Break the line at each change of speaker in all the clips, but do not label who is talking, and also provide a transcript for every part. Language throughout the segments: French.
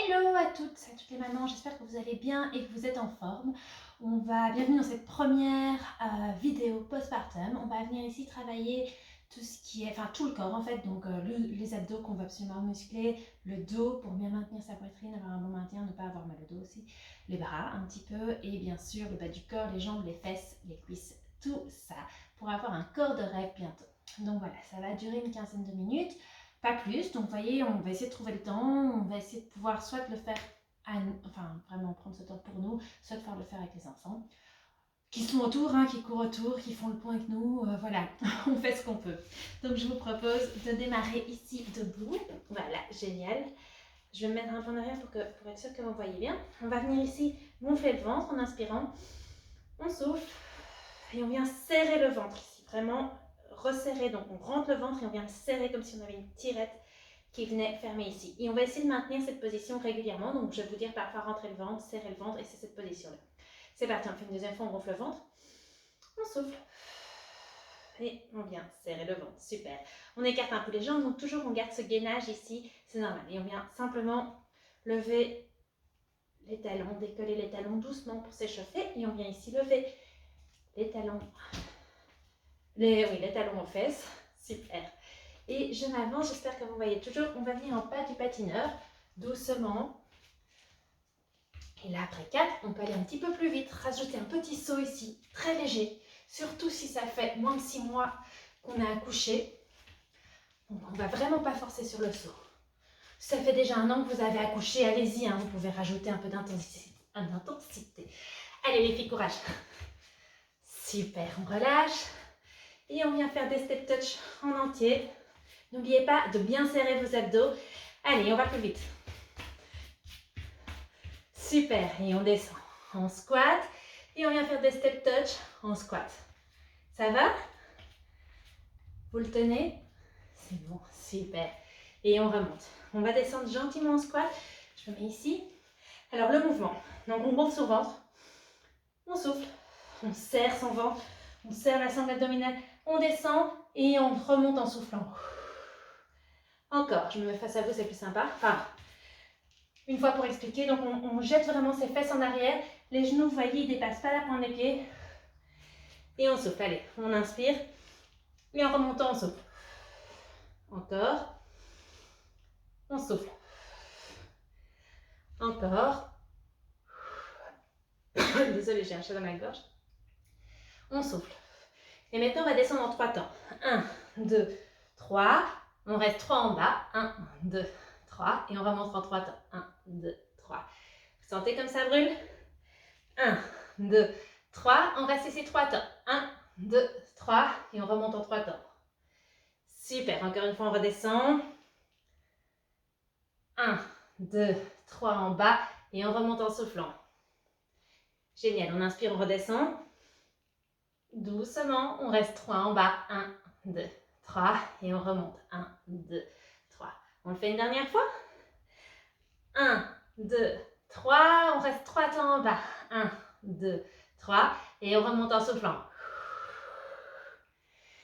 Hello à toutes les mamans, j'espère que vous allez bien et que vous êtes en forme. Bienvenue dans cette première vidéo postpartum. On va venir ici travailler tout ce qui est, enfin tout le corps en fait, donc les abdos qu'on va absolument muscler, le dos pour bien maintenir sa poitrine, avoir un bon maintien, ne pas avoir mal au dos aussi, les bras un petit peu et bien sûr le bas du corps, les jambes, les fesses, les cuisses, tout ça pour avoir un corps de rêve bientôt. Donc voilà, ça va durer une quinzaine de minutes. Pas plus, donc vous voyez, on va essayer de trouver le temps, on va essayer de pouvoir soit le faire, enfin vraiment prendre ce temps pour nous, soit de faire le faire avec les enfants, qui sont autour, qui courent autour, qui font le point avec nous, voilà, on fait ce qu'on peut. Donc je vous propose de démarrer ici debout, voilà, génial. Je vais me mettre un peu en arrière pour être sûr que vous voyez bien. On va venir ici gonfler le ventre en inspirant, on souffle et on vient serrer le ventre ici, vraiment resserrer, donc on rentre le ventre et on vient le serrer comme si on avait une tirette qui venait fermer ici. Et on va essayer de maintenir cette position régulièrement, donc je vais vous dire parfois rentrer le ventre, serrer le ventre et c'est cette position-là. C'est parti, on fait une deuxième fois, on gonfle le ventre, on souffle et on vient serrer le ventre, super. On écarte un peu les jambes, donc toujours on garde ce gainage ici, c'est normal. Et on vient simplement lever les talons, décoller les talons doucement pour s'échauffer et on vient ici lever les talons. Les talons aux fesses, super. Et je m'avance, j'espère que vous voyez toujours. On va venir en bas du patineur, doucement. Et là, après 4, on peut aller un petit peu plus vite, rajouter un petit saut ici, très léger. Surtout si ça fait moins de 6 mois qu'on a accouché. Donc, on ne va vraiment pas forcer sur le saut. Si ça fait déjà 1 an que vous avez accouché, allez-y, vous pouvez rajouter un peu d'intensité. Allez les filles, courage. Super, on relâche. Et on vient faire des step touch en entier. N'oubliez pas de bien serrer vos abdos. Allez, on va plus vite. Super, et on descend. On squat. Et on vient faire des step touch en squat. Ça va? Vous le tenez? C'est bon, super. Et on remonte. On va descendre gentiment en squat. Je me mets ici. Alors, le mouvement. Donc, on monte son ventre. On souffle. On serre son ventre. On serre la sangle abdominale. On descend et on remonte en soufflant. Encore, je me mets face à vous, c'est plus sympa. Enfin, une fois pour expliquer, donc on jette vraiment ses fesses en arrière. Les genoux, vous voyez, ils ne dépassent pas la pointe des pieds. Et on souffle. Allez, on inspire. Et en remontant, on souffle. Encore. On souffle. Encore. Désolée, j'ai un chat dans la gorge. On souffle. Et maintenant, on va descendre en 3 temps. 1, 2, 3. On reste 3 en bas. 1, 2, 3. Et on remonte en 3 temps. 1, 2, 3. Vous sentez comme ça brûle? 1, 2, 3. On reste ici 3 temps. 1, 2, 3. Et on remonte en 3 temps. Super. Encore une fois, on redescend. 1, 2, 3 en bas. Et on remonte en soufflant. Génial. On inspire, on redescend. Doucement. On reste 3 en bas. 1, 2, 3. Et on remonte. 1, 2, 3. On le fait une dernière fois. 1, 2, 3. On reste 3 temps en bas. 1, 2, 3. Et on remonte en soufflant.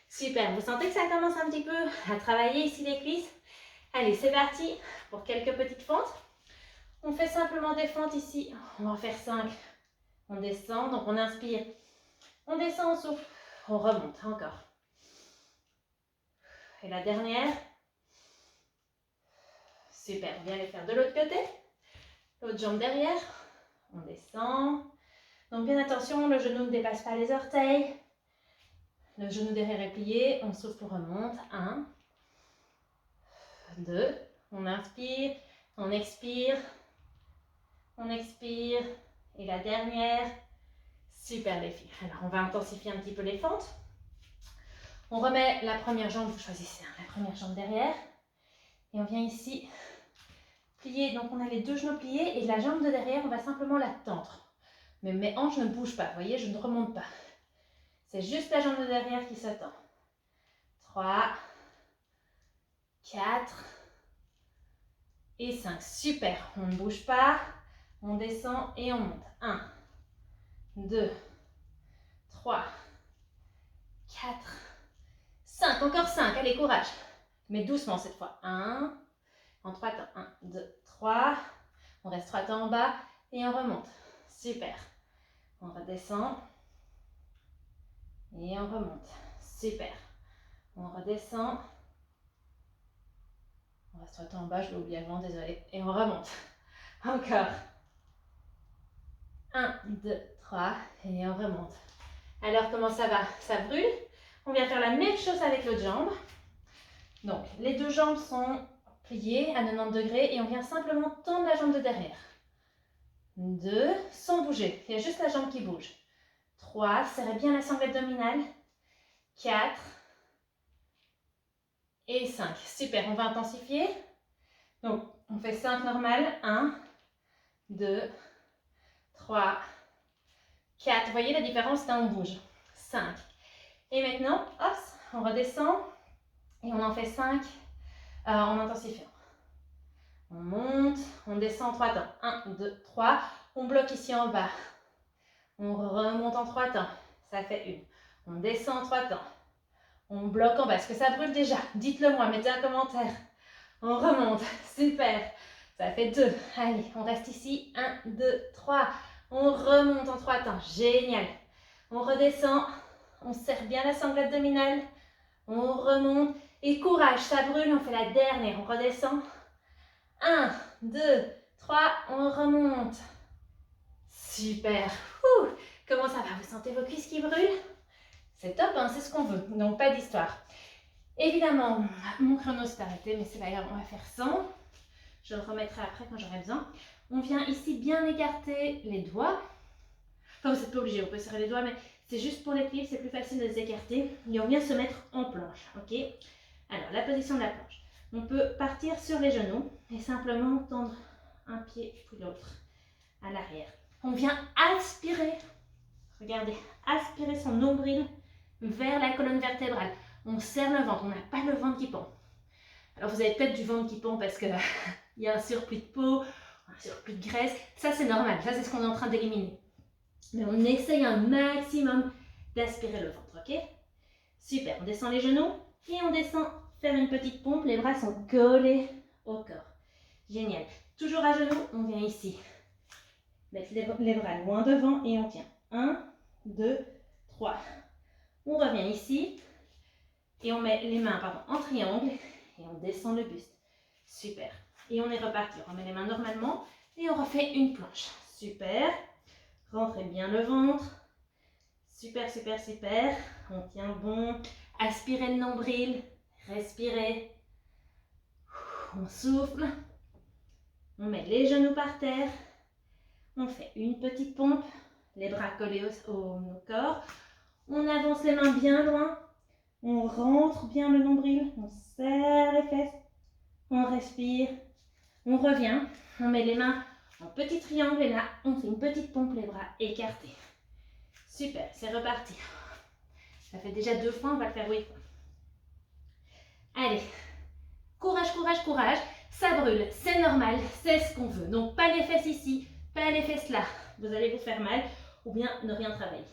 Super. Vous sentez que ça commence un petit peu à travailler ici les cuisses? Allez, c'est parti pour quelques petites fentes. On fait simplement des fentes ici. On va en faire 5. On descend. Donc, on inspire. On descend, on souffle. On remonte. Encore. Et la dernière. Super. On vient les faire de l'autre côté. L'autre jambe derrière. On descend. Donc, bien attention, le genou ne dépasse pas les orteils. Le genou derrière est plié. On souffle, on remonte. 1, 2. On inspire. On expire. On expire. Et la dernière. Super les filles. Alors, on va intensifier un petit peu les fentes. On remet la première jambe, vous choisissez la première jambe derrière. Et on vient ici plier. Donc, on a les 2 genoux pliés. Et la jambe de derrière, on va simplement la tendre. Mais mes hanches ne bougent pas. Vous voyez, je ne remonte pas. C'est juste la jambe de derrière qui s'attend. 3, 4 et 5. Super. On ne bouge pas. On descend et on monte. 1, 2, 3, 4, 5. Encore 5. Allez, courage. Mais doucement cette fois. 1. En 3 temps. 1, 2, 3. On reste droite en bas et on remonte. Super. On redescend. Et on remonte. Super. On redescend. On reste droite en bas, je l'ai oublié avant, désolé. Et on remonte. Encore. 1, 2, 3. Et on remonte. Alors, comment ça va? Ça brûle? On vient faire la même chose avec l'autre jambe. Donc, les deux jambes sont pliées à 90 degrés et on vient simplement tendre la jambe de derrière. 2, sans bouger. Il y a juste la jambe qui bouge. 3, serrez bien la sangle abdominale. 4 et 5. Super, on va intensifier. Donc, on fait 5 normal. 1, 2, 3, 4. Vous voyez la différence quand on bouge. 5. Et maintenant, hop, on redescend et on en fait 5 en intensifiant. On monte, on descend en 3 temps. 1, 2, 3. On bloque ici en bas. On remonte en 3 temps. Ça fait 1. On descend en 3 temps. On bloque en bas. Est-ce que ça brûle déjà? Dites-le moi, mettez un commentaire. On remonte. Super. Ça fait 2. Allez, on reste ici. 1, 2, 3. On remonte en 3 temps. Génial. On redescend. On serre bien la sangle abdominale. On remonte. Et courage, ça brûle. On fait la dernière. On redescend. 1, 2, 3. On remonte. Super. Ouh. Comment ça va? Vous sentez vos cuisses qui brûlent? C'est top, hein, c'est ce qu'on veut. Donc, pas d'histoire. Évidemment, mon chrono s'est arrêté, mais c'est pas grave, on va faire 100. Je le remettrai après quand j'aurai besoin. On vient ici bien écarter les doigts. Enfin, vous n'êtes pas obligé, on peut serrer les doigts, mais c'est juste pour l'équilibre, c'est plus facile de les écarter. Et on vient se mettre en planche, ok? Alors, la position de la planche. On peut partir sur les genoux et simplement tendre un pied puis l'autre à l'arrière. On vient aspirer, regardez, aspirer son nombril vers la colonne vertébrale. On serre le ventre, on n'a pas le ventre qui pend. Alors vous avez peut-être du ventre qui pend parce qu'il y a un surplus de peau, un surplus de graisse. Ça c'est normal, ça c'est ce qu'on est en train d'éliminer. Mais on essaye un maximum d'aspirer le ventre, ok? Super, on descend les genoux et on descend faire une petite pompe. Les bras sont collés au corps. Génial. Toujours à genoux, on vient ici. Mettre les bras loin devant et on tient. 1, 2, 3. On revient ici et on met les mains en triangle et on descend le buste. Super. Et on est reparti. On remet les mains normalement et on refait une planche. Super. Rentrez bien le ventre. Super, super, super. On tient bon. Aspirez le nombril. Respirez. On souffle. On met les genoux par terre. On fait une petite pompe. Les bras collés au corps. On avance les mains bien loin. On rentre bien le nombril. On serre les fesses. On respire. On revient. On met les mains en petit triangle et là, on fait une petite pompe, les bras écartés. Super, c'est reparti. Ça fait déjà 2 fois, on va le faire 8 fois. Allez, courage, courage, courage. Ça brûle, c'est normal, c'est ce qu'on veut. Donc, pas les fesses ici, pas les fesses là. Vous allez vous faire mal ou bien ne rien travailler.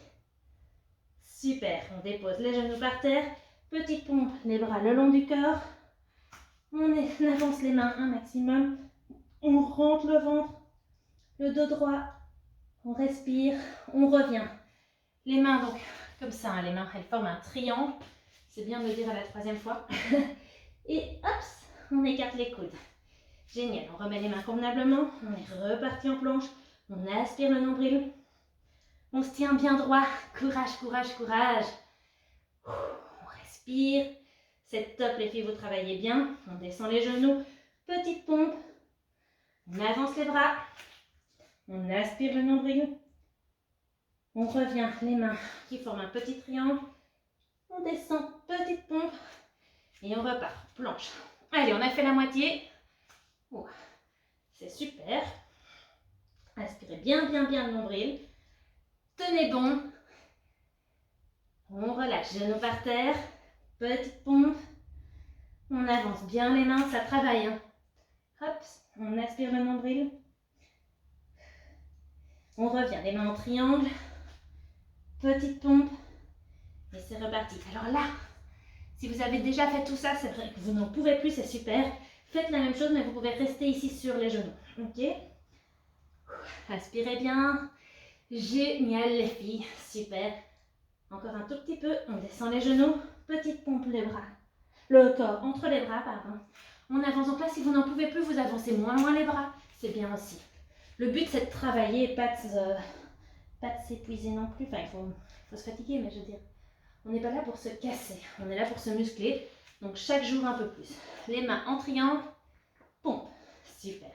Super, on dépose les genoux par terre. Petite pompe, les bras le long du corps. On avance les mains un maximum. On rentre le ventre. Le dos droit, on respire, on revient. Les mains, donc, comme ça, hein, les mains, elles forment un triangle. C'est bien de le dire à la 3e fois. Et hop, on écarte les coudes. Génial, on remet les mains convenablement. On est reparti en planche. On aspire le nombril. On se tient bien droit. Courage, courage, courage. On respire. C'est top, les filles, vous travaillez bien. On descend les genoux. Petite pompe. On avance les bras. On aspire le nombril. On revient, les mains qui forment un petit triangle. On descend, petite pompe. Et on repart, planche. Allez, on a fait la moitié. Oh, c'est super. Aspirez bien, bien, bien le nombril. Tenez bon. On relâche, genoux par terre. Petite pompe. On avance bien les mains, ça travaille. Hein. Hop, on aspire le nombril. On revient, les mains en triangle. Petite pompe. Et c'est reparti. Alors là, si vous avez déjà fait tout ça, c'est vrai que vous n'en pouvez plus, c'est super. Faites la même chose, mais vous pouvez rester ici sur les genoux. Ok? Aspirez bien. Génial les filles, super. Encore un tout petit peu, on descend les genoux, petite pompe les bras. Le corps entre les bras, pardon. On avance. Donc là, si vous n'en pouvez plus, vous avancez moins loin les bras, c'est bien aussi. Le but, c'est de travailler, pas de s'épuiser non plus. Enfin, il faut se fatiguer, mais je veux dire, on n'est pas là pour se casser, on est là pour se muscler. Donc chaque jour un peu plus. Les mains en triangle, pompe, super.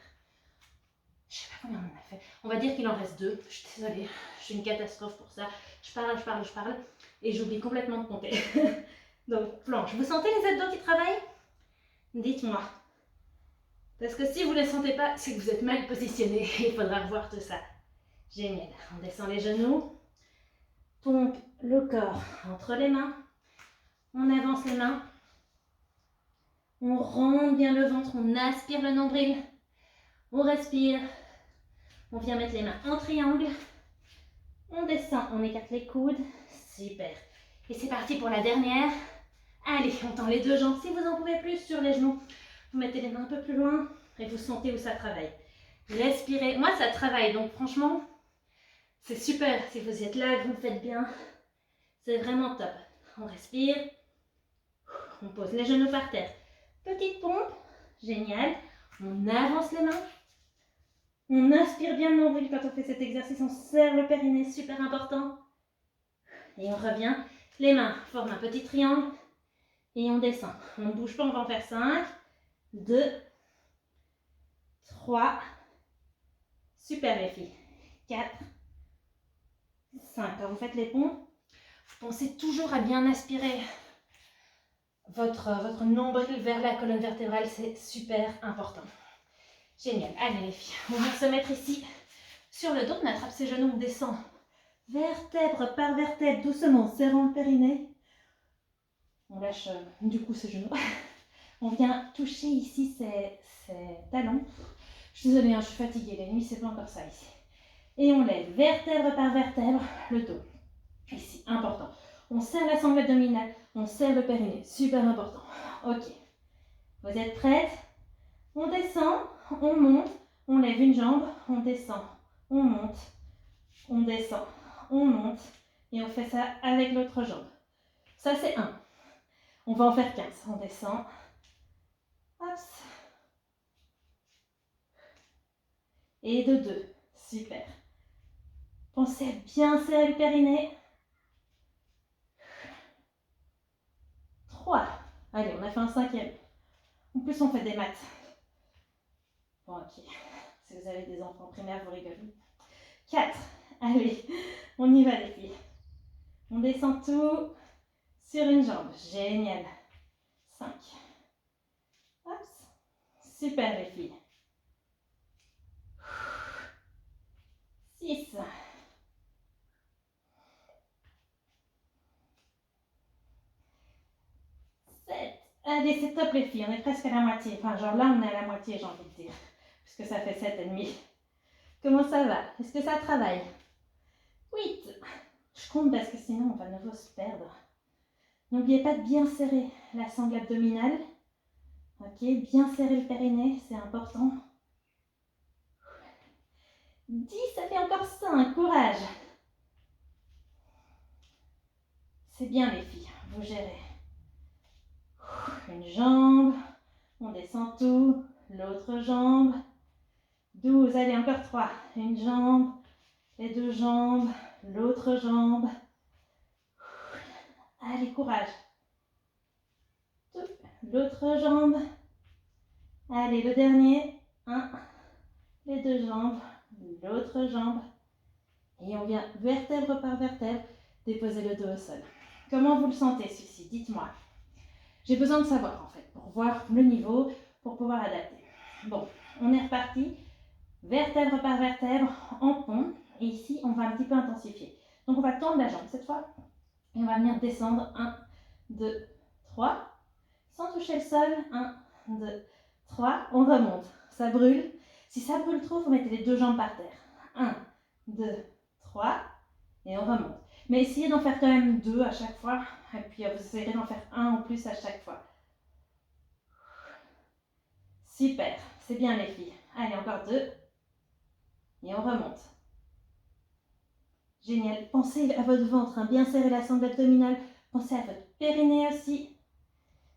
Je sais pas combien on en a fait. On va dire qu'il en reste 2. Je suis désolée, je suis une catastrophe pour ça. Je parle et j'oublie complètement de compter. Donc planche. Vous sentez les abdos qui travaillent? Dites-moi. Parce que si vous ne les sentez pas, c'est que vous êtes mal positionné. Il faudra revoir tout ça. Génial. On descend les genoux. Pompe le corps entre les mains. On avance les mains. On rentre bien le ventre. On aspire le nombril. On respire. On vient mettre les mains en triangle. On descend. On écarte les coudes. Super. Et c'est parti pour la dernière. Allez, on tend les deux jambes. Si vous en pouvez plus, sur les genoux. Vous mettez les mains un peu plus loin et vous sentez où ça travaille. Respirez. Moi, ça travaille. Donc, franchement, c'est super. Si vous êtes là et que vous le faites bien, c'est vraiment top. On respire. On pose les genoux par terre. Petite pompe. Génial. On avance les mains. On inspire bien le nombril quand on fait cet exercice. On serre le périnée. Super important. Et on revient. Les mains forment un petit triangle. Et on descend. On ne bouge pas. On va en faire 5, 2, 3. Super les filles. 4, 5. Quand vous faites les pompes, vous pensez toujours à bien aspirer votre nombril vers la colonne vertébrale. C'est super important. Génial. Allez les filles, on va se mettre ici sur le dos. On attrape ses genoux, on descend vertèbre par vertèbre, doucement, serrant le périnée. On lâche du coup ses genoux. On vient toucher ici ses talons. Je suis désolée, je suis fatiguée. La nuit, c'est pas encore ça ici. Et on lève vertèbre par vertèbre le dos. Ici, important. On serre la sangle abdominale, on serre le périnée. Super important. Ok. Vous êtes prêtes? On descend, on monte, on lève une jambe, on descend, on monte, on descend, on monte. Et on fait ça avec l'autre jambe. Ça, c'est 1. On va en faire 15. On descend. Hop. Et de 2. Super. Pensez à bien serrer le périnée. 3. Allez, on a fait un 5e. En plus, on fait des maths. Bon, ok. Si vous avez des enfants primaires, vous rigolez. 4. Allez, on y va les filles. On descend tout sur une jambe. Génial. 5. Hop. Super les filles. 6. 7. Allez, c'est top les filles. On est presque à la moitié. Enfin, genre là, on est à la moitié, j'ai envie de dire. Puisque ça fait 7,5. Comment ça va? Est-ce que ça travaille? 8. Je compte parce que sinon, on va de nouveau se perdre. N'oubliez pas de bien serrer la sangle abdominale. Ok, bien serrer le périnée, c'est important. 10, ça fait encore 5, courage. C'est bien les filles, vous gérez. Une jambe, on descend tout, l'autre jambe. 12, allez, encore 3. Une jambe, les 2 jambes, l'autre jambe. Allez, courage. L'autre jambe. Allez, le dernier. 1, les 2 jambes, l'autre jambe. Et on vient vertèbre par vertèbre déposer le dos au sol. Comment vous le sentez celui-ci? Dites-moi. J'ai besoin de savoir en fait, pour voir le niveau, pour pouvoir adapter. Bon, on est reparti. Vertèbre par vertèbre, en pont. Et ici, on va un petit peu intensifier. Donc on va tendre la jambe cette fois. Et on va venir descendre. 1, 2, 3. Sans toucher le sol. 1, 2, 3. On remonte. Ça brûle. Si ça brûle trop, vous mettez les 2 jambes par terre. 1, 2, 3. Et on remonte. Mais essayez d'en faire quand même 2 à chaque fois. Et puis vous essayerez d'en faire 1 en plus à chaque fois. Super. C'est bien les filles. Allez, encore 2. Et on remonte. Génial. Pensez à votre ventre, hein, bien serrer la sangle abdominale. Pensez à votre périnée aussi.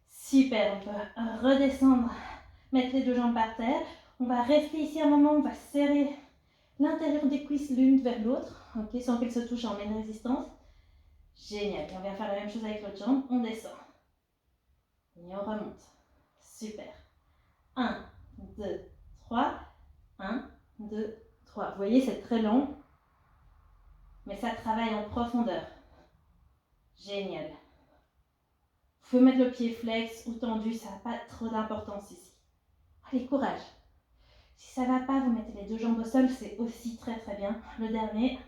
Super, on peut redescendre, mettre les deux jambes par terre. On va rester ici un moment, on va serrer l'intérieur des cuisses l'une vers l'autre, ok, sans qu'elles se touchent, on met une résistance. Génial. Et on va faire la même chose avec l'autre jambe. On descend. Et on remonte. Super. 1, 2, 3. 1, 2, 3. Vous voyez, c'est très long, mais ça travaille en profondeur. Génial. Vous pouvez mettre le pied flex ou tendu, ça n'a pas trop d'importance ici. Allez, courage. Si ça ne va pas, vous mettez les deux jambes au sol, c'est aussi très très bien. Le dernier.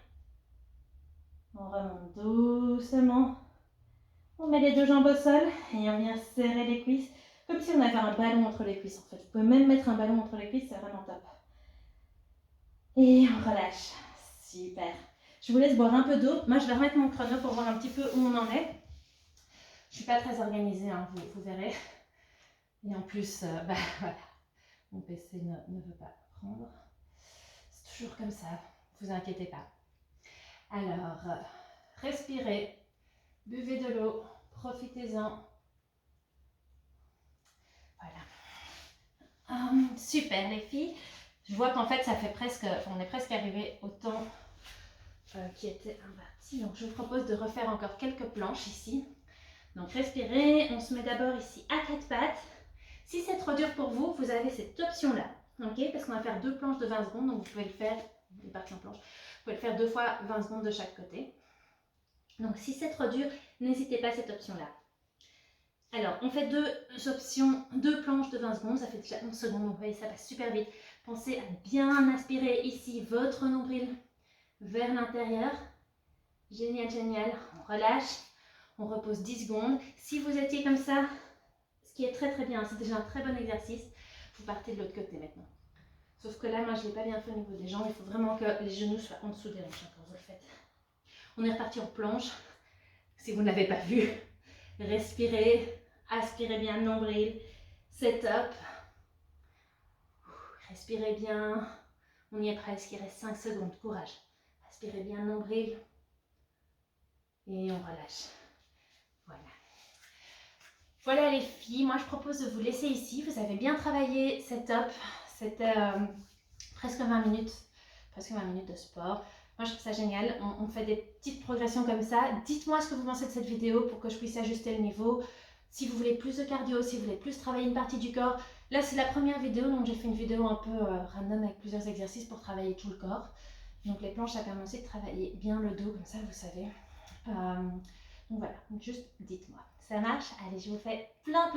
On remonte doucement. On met les deux jambes au sol et on vient serrer les cuisses, comme si on avait un ballon entre les cuisses en fait. Vous pouvez même mettre un ballon entre les cuisses, c'est vraiment top. Et on relâche. Super. Je vous laisse boire un peu d'eau. Moi, je vais remettre mon chrono pour voir un petit peu où on en est. Je ne suis pas très organisée, hein, vous verrez. Et en plus, voilà, mon PC ne veut pas prendre. C'est toujours comme ça, ne vous inquiétez pas. Alors, respirez, buvez de l'eau, profitez-en. Voilà. Super les filles. Je vois qu'en fait, on est presque arrivé au temps qui était imparti. Donc, je vous propose de refaire encore quelques planches ici. Donc, respirez. On se met d'abord ici à quatre pattes. Si c'est trop dur pour vous, vous avez cette option-là. Ok, parce qu'on va faire deux planches de 20 secondes. Donc, vous pouvez le faire, une partie en planche, vous pouvez le faire 2 fois 20 secondes de chaque côté. Donc, si c'est trop dur, n'hésitez pas à cette option-là. Alors, on fait deux planches de 20 secondes. Ça fait déjà 11 secondes. Donc, vous voyez, ça passe super vite. Pensez à bien aspirer ici votre nombril vers l'intérieur. Génial, génial. On relâche. On repose 10 secondes. Si vous étiez comme ça, ce qui est très très bien, c'est déjà un très bon exercice, vous partez de l'autre côté maintenant. Sauf que là, moi, je ne l'ai pas bien fait au niveau des jambes. Il faut vraiment que les genoux soient en dessous des hanches quand vous le faites. On est reparti en planche. Si vous ne l'avez pas vu, respirez, aspirez bien le nombril. C'est top. Respirez bien. On y est presque. Il reste 5 secondes. Courage. Aspirez bien le nombril. Et on relâche. Voilà. Voilà les filles, moi je propose de vous laisser ici. Vous avez bien travaillé, c'est top. C'était presque 20 minutes de sport. Moi je trouve ça génial. On fait des petites progressions comme ça. Dites-moi ce que vous pensez de cette vidéo pour que je puisse ajuster le niveau. Si vous voulez plus de cardio, si vous voulez plus travailler une partie du corps. Là c'est la première vidéo, donc j'ai fait une vidéo un peu random avec plusieurs exercices pour travailler tout le corps. Donc les planches, ça permet aussi de travailler bien le dos, comme ça vous savez. Donc voilà, juste dites-moi. Ça marche? Allez, je vous fais plein de